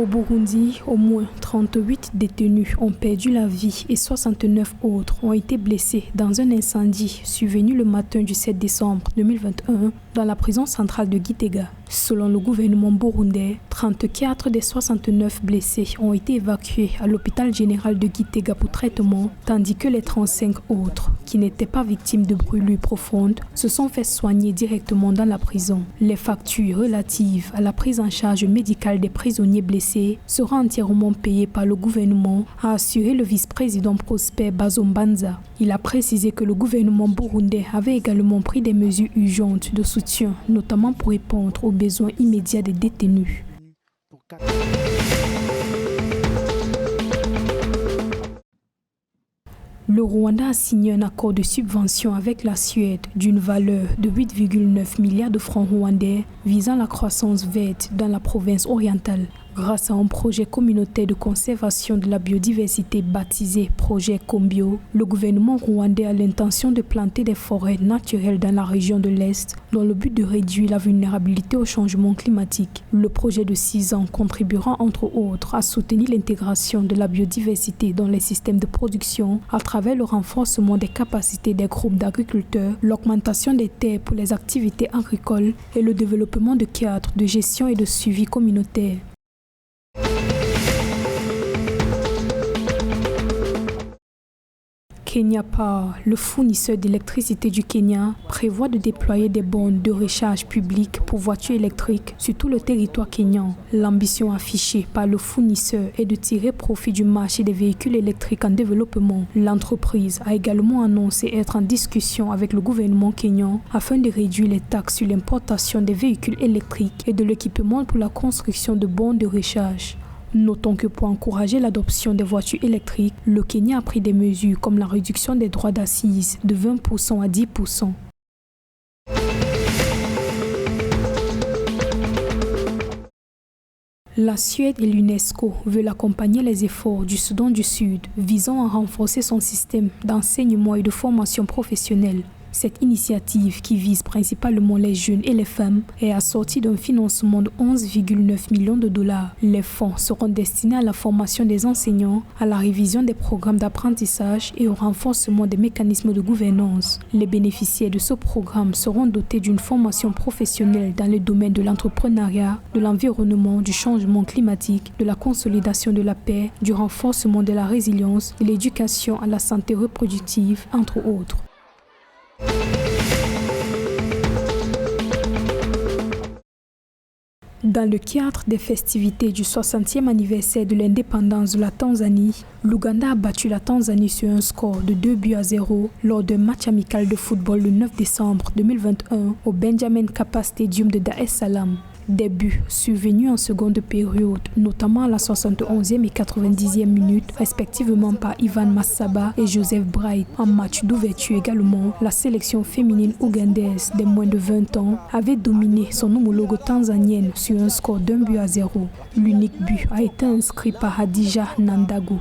Au Burundi, au moins 38 détenus ont perdu la vie et 69 autres ont été blessés dans un incendie survenu le matin du 7 décembre 2021 dans la prison centrale de Gitega. Selon le gouvernement burundais, 34 des 69 blessés ont été évacués à l'hôpital général de Gitega pour traitement, tandis que les 35 autres, qui n'étaient pas victimes de brûlures profondes, se sont fait soigner directement dans la prison. Les factures relatives à la prise en charge médicale des prisonniers blessés seront entièrement payées par le gouvernement, a assuré le vice-président Prosper Bazombanza. Il a précisé que le gouvernement burundais avait également pris des mesures urgentes de soutien, notamment pour répondre aux besoins immédiats des détenus. Le Rwanda a signé un accord de subvention avec la Suède d'une valeur de 8,9 milliards de francs rwandais visant la croissance verte dans la province orientale. Grâce à un projet communautaire de conservation de la biodiversité baptisé Projet Combio, le gouvernement rwandais a l'intention de planter des forêts naturelles dans la région de l'Est dans le but de réduire la vulnérabilité au changement climatique. Le projet de 6 ans contribuera entre autres à soutenir l'intégration de la biodiversité dans les systèmes de production à travers le renforcement des capacités des groupes d'agriculteurs, l'augmentation des terres pour les activités agricoles et le développement de cadres de gestion et de suivi communautaire. Kenya Power, le fournisseur d'électricité du Kenya, prévoit de déployer des bornes de recharge publiques pour voitures électriques sur tout le territoire kényan. L'ambition affichée par le fournisseur est de tirer profit du marché des véhicules électriques en développement. L'entreprise a également annoncé être en discussion avec le gouvernement kényan afin de réduire les taxes sur l'importation des véhicules électriques et de l'équipement pour la construction de bornes de recharge. Notons que pour encourager l'adoption des voitures électriques, le Kenya a pris des mesures comme la réduction des droits d'assises de 20% à 10%. La Suède et l'UNESCO veulent accompagner les efforts du Soudan du Sud visant à renforcer son système d'enseignement et de formation professionnelle. Cette initiative, qui vise principalement les jeunes et les femmes, est assortie d'un financement de 11,9 millions de dollars. Les fonds seront destinés à la formation des enseignants, à la révision des programmes d'apprentissage et au renforcement des mécanismes de gouvernance. Les bénéficiaires de ce programme seront dotés d'une formation professionnelle dans les domaines de l'entrepreneuriat, de l'environnement, du changement climatique, de la consolidation de la paix, du renforcement de la résilience, de l'éducation à la santé reproductive, entre autres. Dans le cadre des festivités du 60e anniversaire de l'indépendance de la Tanzanie, l'Ouganda a battu la Tanzanie sur un score de 2-0 lors d'un match amical de football le 9 décembre 2021 au Benjamin Mkapa Stadium de Dar es Salaam. Des buts survenus en seconde période, notamment à la 71e et 90e minute, respectivement par Ivan Massaba et Joseph Bright. En match d'ouverture également, la sélection féminine ougandaise des moins de 20 ans avait dominé son homologue tanzanienne sur un score d'1-0. L'unique but a été inscrit par Hadija Nandago.